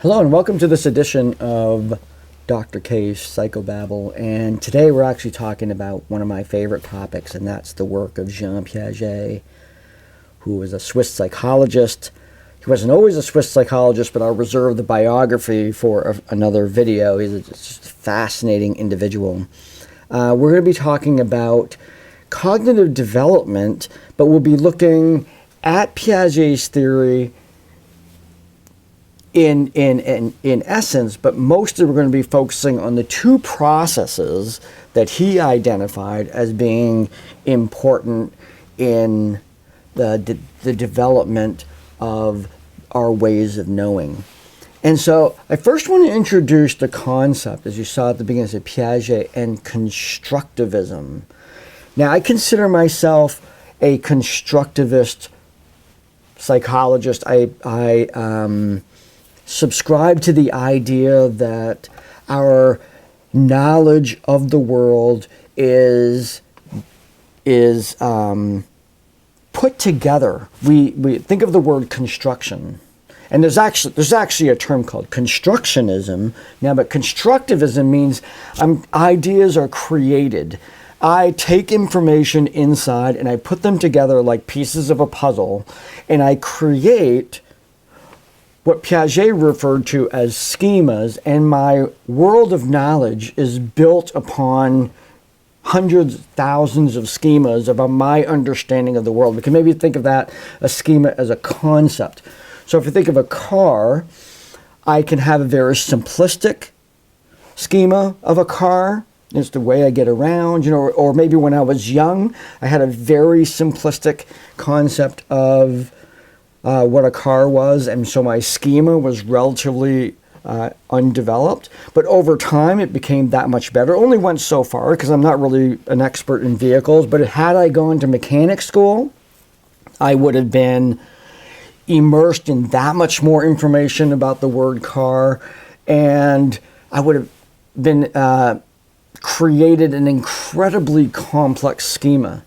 Hello and welcome to this edition of Dr. K's Psychobabble, and today we're actually talking about one of my favorite topics, and that's the work of Jean Piaget, who was a Swiss psychologist. He wasn't always a Swiss psychologist, but I'll reserve the biography for another video. He's just a fascinating individual. We're going to be talking about cognitive development, but we'll be looking at Piaget's theory in essence, but mostly we're going to be focusing on the two processes that he identified as being important in the development of our ways of knowing. And so I first want to introduce the concept, as you saw at the beginning of Piaget, and constructivism. Now, I consider myself a constructivist psychologist. I subscribe to the idea that our knowledge of the world is put together. We think of the word construction, and there's actually a term called constructionism now. But constructivism means ideas are created. I take information inside and I put them together like pieces of a puzzle, and I create what Piaget referred to as schemas, and my world of knowledge is built upon hundreds, thousands of schemas about my understanding of the world. We can maybe think of that, a schema, as a concept. So if you think of a car, I can have a very simplistic schema of a car. It's the way I get around, or maybe when I was young, I had a very simplistic concept of what a car was, and so my schema was relatively undeveloped. But over time, it became that much better. It only went so far because I'm not really an expert in vehicles, but had I gone to mechanic school, I would have been immersed in that much more information about the word car, and I would have been created an incredibly complex schema.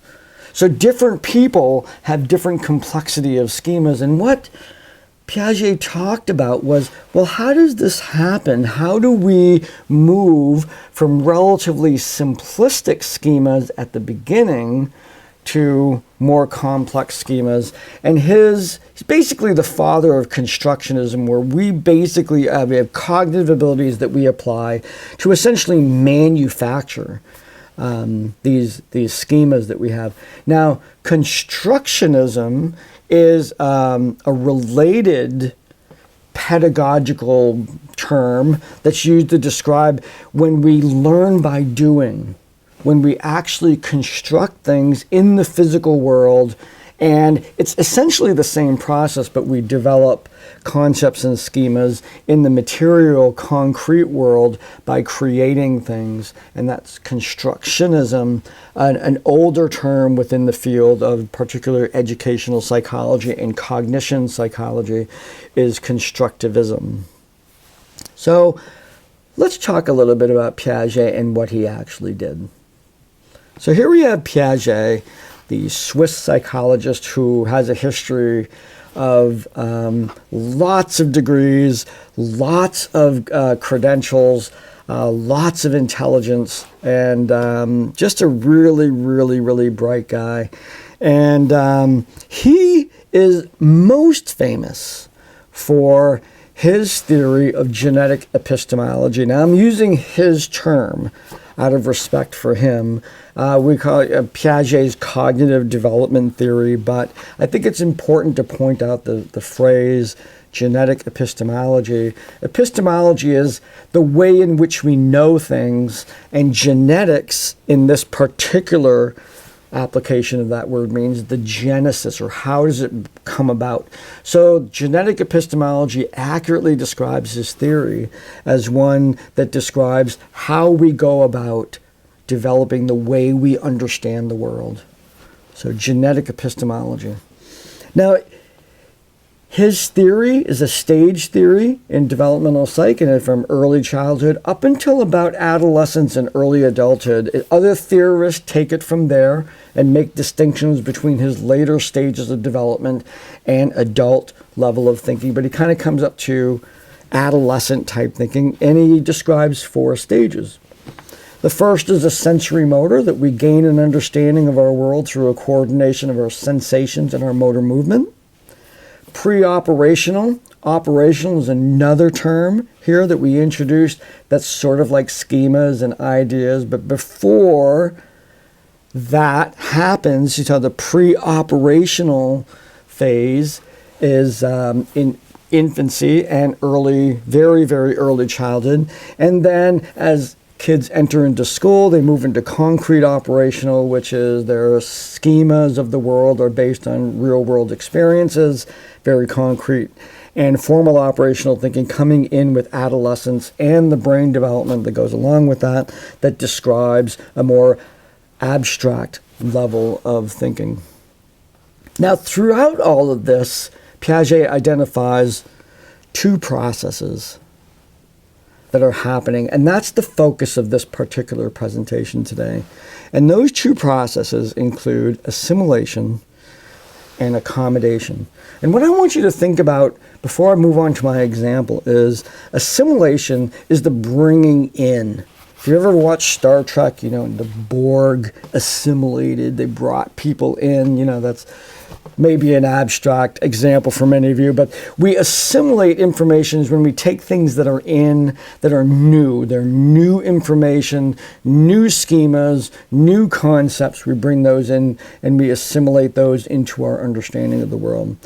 So different people have different complexity of schemas, and what Piaget talked about was, well, how does this happen? How do we move from relatively simplistic schemas at the beginning to more complex schemas? And he's basically the father of constructionism, where we basically we have cognitive abilities that we apply to essentially manufacture these schemas that we have. Now, constructionism is a related pedagogical term that's used to describe when we learn by doing, when we actually construct things in the physical world. And it's essentially the same process, but we develop concepts and schemas in the material, concrete world by creating things. And that's constructionism, an older term within the field of particular educational psychology and cognition psychology is constructivism. So let's talk a little bit about Piaget and what he actually did. So here we have Piaget, the Swiss psychologist who has a history of lots of degrees, lots of credentials, lots of intelligence, and just a really, really, really bright guy. And he is most famous for his theory of genetic epistemology. Now, I'm using his term out of respect for him. We call it Piaget's cognitive development theory, but I think it's important to point out the phrase genetic epistemology. Epistemology is the way in which we know things, and genetics, in this particular application of that word, means the genesis, or how does it come about. So genetic epistemology accurately describes his theory as one that describes how we go about developing the way we understand the world. So genetic epistemology. Now, his theory is a stage theory in developmental psych, and from early childhood up until about adolescence and early adulthood. Other theorists take it from there and make distinctions between his later stages of development and adult level of thinking, but he kind of comes up to adolescent type thinking, and he describes 4 stages. The first is a sensory motor, that we gain an understanding of our world through a coordination of our sensations and our motor movement. Pre-operational. Operational is another term here that we introduced that's sort of like schemas and ideas, but before that happens, the pre-operational phase is in infancy and early, very, very early childhood. And then as kids enter into school, they move into concrete operational, which is their schemas of the world are based on real world experiences, very concrete. And formal operational thinking coming in with adolescence and the brain development that goes along with that, that describes a more abstract level of thinking. Now, throughout all of this, Piaget identifies 2 processes that are happening, and that's the focus of this particular presentation today. And those 2 processes include assimilation and accommodation. And what I want you to think about before I move on to my example is assimilation is the bringing in. If you ever watched Star Trek, the Borg assimilated, they brought people in, that's maybe an abstract example for many of you, but we assimilate information when we take things that are new. They're new information, new schemas, new concepts. We bring those in and we assimilate those into our understanding of the world.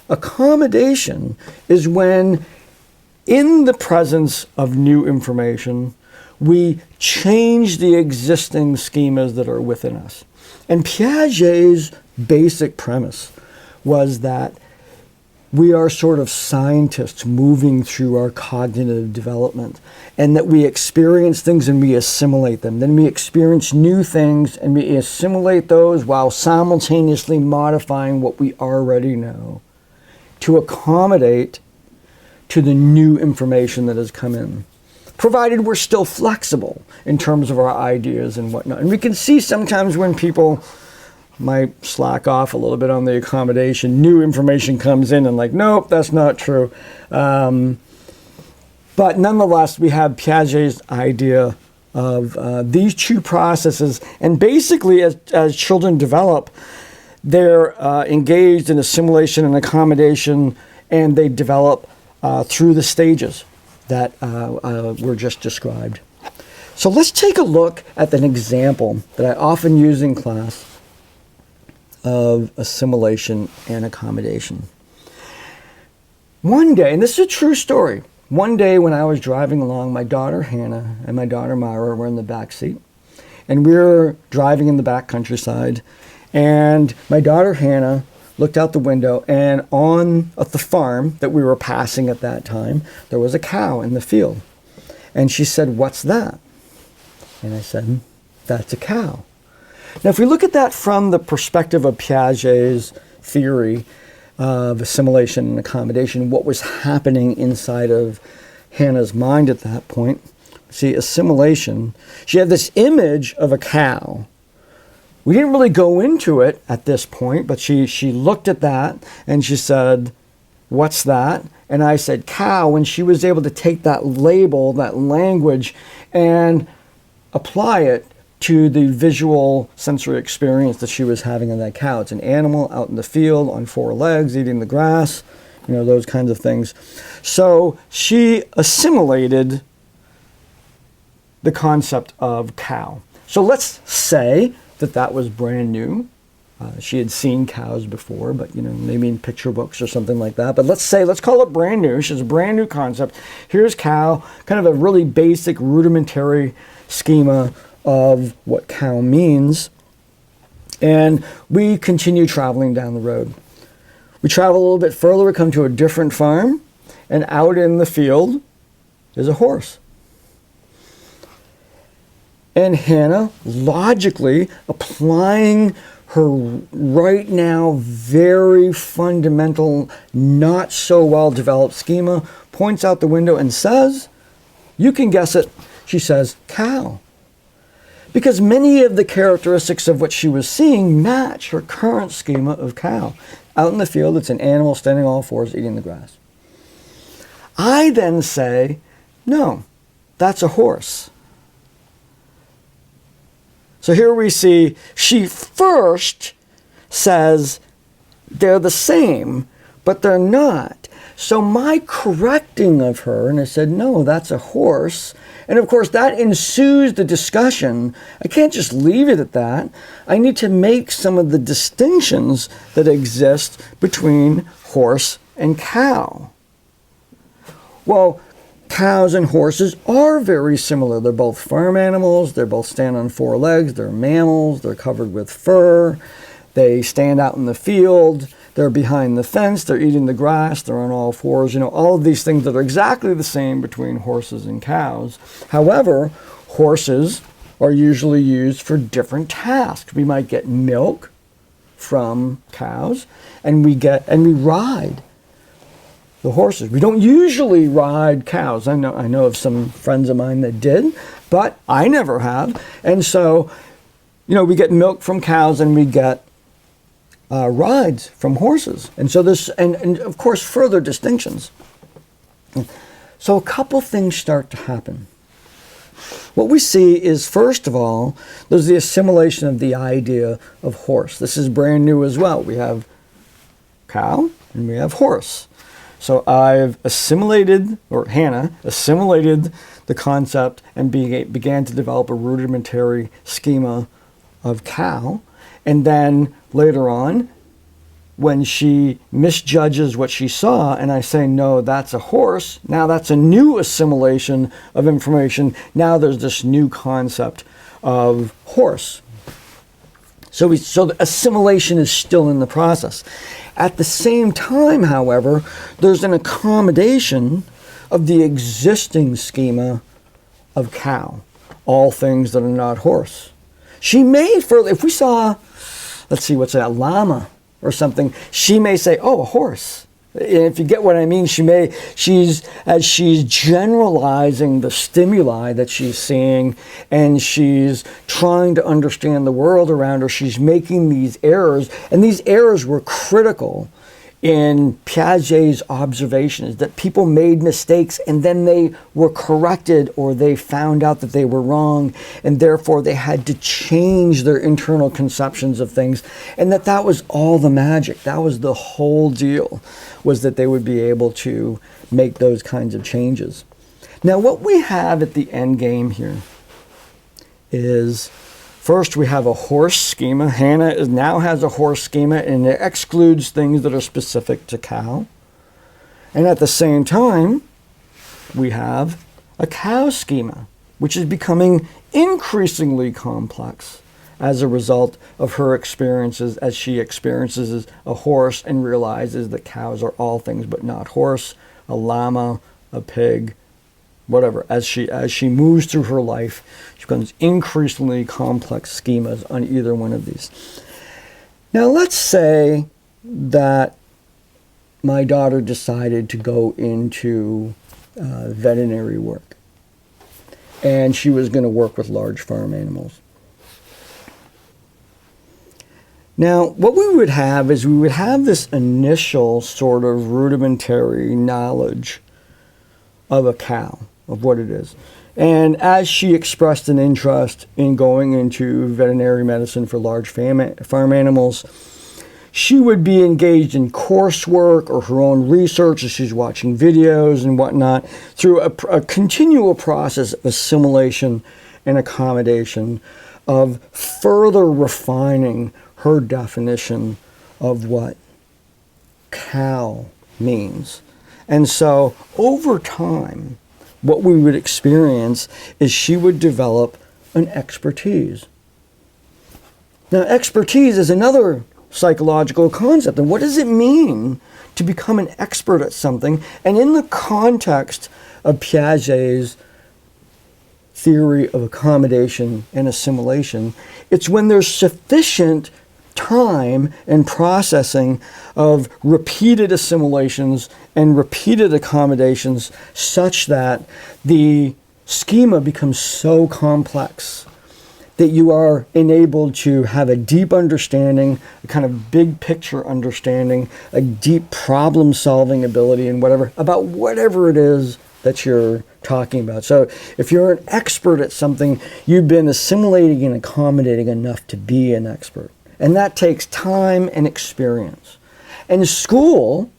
Accommodation is when, in the presence of new information, we change the existing schemas that are within us. And Piaget's basic premise was that we are sort of scientists moving through our cognitive development, and that we experience things and we assimilate them. Then we experience new things and we assimilate those while simultaneously modifying what we already know to accommodate to the new information that has come in, provided we're still flexible in terms of our ideas and whatnot. And we can see sometimes when people might slack off a little bit on the accommodation, new information comes in and nope, that's not true. But nonetheless, we have Piaget's idea of these 2 processes. And basically, as children develop, they're engaged in assimilation and accommodation, and they develop through the stages that were just described. So let's take a look at an example that I often use in class of assimilation and accommodation. One day, and this is a true story, one day when I was driving along, my daughter Hannah and my daughter Myra were in the back seat, and we were driving in the back countryside, and my daughter Hannah looked out the window, and at the farm that we were passing at that time, there was a cow in the field. And she said, "What's that?" And I said, "That's a cow." Now, if we look at that from the perspective of Piaget's theory of assimilation and accommodation, what was happening inside of Hannah's mind at that point, see, assimilation, she had this image of a cow. We didn't really go into it at this point, but she looked at that and she said, "What's that?" And I said, "Cow," and she was able to take that label, that language, and apply it to the visual sensory experience that she was having in that cow. It's an animal out in the field on 4 legs, eating the grass, those kinds of things. So she assimilated the concept of cow. So let's say that was brand new. She had seen cows before, but maybe in picture books or something like that. But let's call it brand new. She's a brand new concept. Here's cow, kind of a really basic rudimentary schema of what cow means. And we continue traveling down the road. We travel a little bit further, we come to a different farm, and out in the field is a horse. And Hannah, logically applying her right now very fundamental, not so well developed schema, points out the window and says, you can guess it, she says, "Cow." Because many of the characteristics of what she was seeing match her current schema of cow. Out in the field, it's an animal standing on all fours eating the grass. I then say, no, that's a horse. So here we see she first says they're the same, but they're not. So my correcting of her, and I said, no, that's a horse. And of course, that ensues the discussion. I can't just leave it at that. I need to make some of the distinctions that exist between horse and cow. Well, cows and horses are very similar. They're both farm animals. They both stand on four legs. They're mammals. They're covered with fur. They stand out in the field. They're behind the fence. They're eating the grass. They're on all fours. You know, all of these things that are exactly the same between horses and cows. However, horses are usually used for different tasks. We might get milk from cows, and we ride the horses. We don't usually ride cows. I know of some friends of mine that did, but I never have. And so, you know, we get milk from cows and we get rides from horses. And so there's, and of course, further distinctions. So a couple things start to happen. What we see is, first of all, there's the assimilation of the idea of horse. This is brand new as well. We have cow and we have horse. So I've assimilated, or Hannah assimilated the concept and began to develop a rudimentary schema of cow. And then later on, when she misjudges what she saw and I say, no, that's a horse, now that's a new assimilation of information. Now there's this new concept of horse. So the assimilation is still in the process. At the same time, however, there's an accommodation of the existing schema of cow, all things that are not horse. She may further, if we saw, let's see, what's that, a llama or something, she may say, oh, a horse. If you get what I mean, as she's generalizing the stimuli that she's seeing and she's trying to understand the world around her, she's making these errors. And these errors were critical in Piaget's observations, that people made mistakes and then they were corrected or they found out that they were wrong, and therefore they had to change their internal conceptions of things, and that was all the magic. That was the whole deal, was that they would be able to make those kinds of changes. Now what we have at the end game here is, first, we have a horse schema. Hannah now has a horse schema, and it excludes things that are specific to cow. And at the same time, we have a cow schema, which is becoming increasingly complex as a result of her experiences, as she experiences a horse and realizes that cows are all things but not horse, a llama, a pig, whatever. As she moves through her life, she becomes increasingly complex schemas on either one of these. Now let's say that my daughter decided to go into veterinary work, and she was going to work with large farm animals. Now, what we would have is we would have this initial sort of rudimentary knowledge of a cow, of what it is. And as she expressed an interest in going into veterinary medicine for large farm animals, she would be engaged in coursework or her own research as she's watching videos and whatnot through a continual process of assimilation and accommodation, of further refining her definition of what cow means. And so over time, what we would experience is she would develop an expertise. Now, expertise is another psychological concept. And what does it mean to become an expert at something? And in the context of Piaget's theory of accommodation and assimilation, it's when there's sufficient time and processing of repeated assimilations and repeated accommodations such that the schema becomes so complex that you are enabled to have a deep understanding, a kind of big picture understanding, a deep problem solving ability and whatever, about whatever it is that you're talking about. So if you're an expert at something, you've been assimilating and accommodating enough to be an expert. And that takes time and experience. And school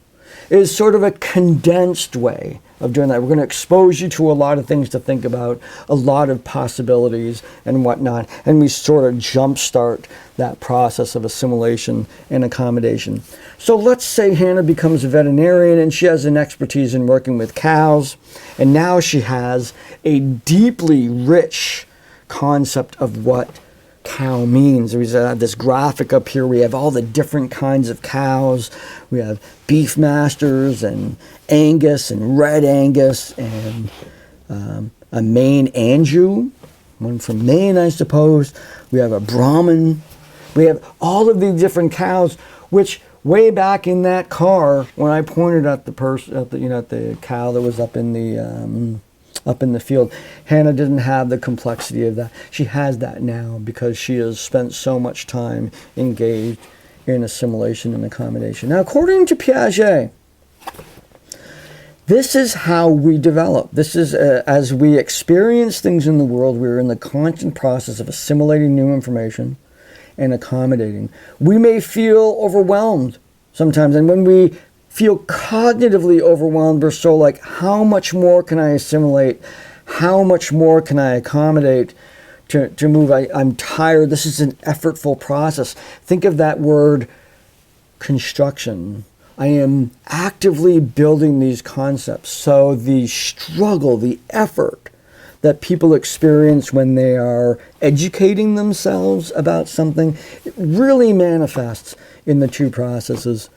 is sort of a condensed way of doing that. We're going to expose you to a lot of things to think about, a lot of possibilities and whatnot, and we sort of jumpstart that process of assimilation and accommodation. So let's say Hannah becomes a veterinarian and she has an expertise in working with cows, and now she has a deeply rich concept of what cow means. We have this graphic up here. We have all the different kinds of cows. We have beef masters and Angus and red Angus and a Maine Anjou, one from Maine, I suppose. We have a Brahman. We have all of these different cows, which way back in that car, when I pointed at the the cow that was up in the field, Hannah didn't have the complexity of that. She has that now because she has spent so much time engaged in assimilation and accommodation. Now, according to Piaget, this is how we develop. This is as we experience things in the world, we're in the constant process of assimilating new information and accommodating. We may feel overwhelmed sometimes, and when we feel cognitively overwhelmed, we're so like, how much more can I assimilate? How much more can I accommodate to move? I'm tired. This is an effortful process. Think of that word, construction. I am actively building these concepts. So the struggle, the effort that people experience when they are educating themselves about something, it really manifests in the two processes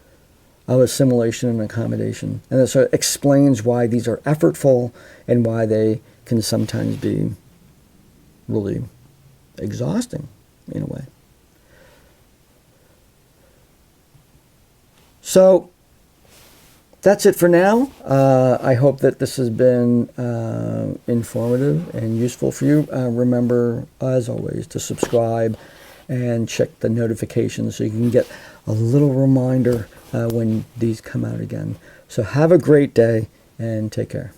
of assimilation and accommodation. And it sort of explains why these are effortful and why they can sometimes be really exhausting in a way. So that's it for now. I hope that this has been informative and useful for you. Remember, as always, to subscribe and check the notifications so you can get a little reminder when these come out again. So have a great day and take care.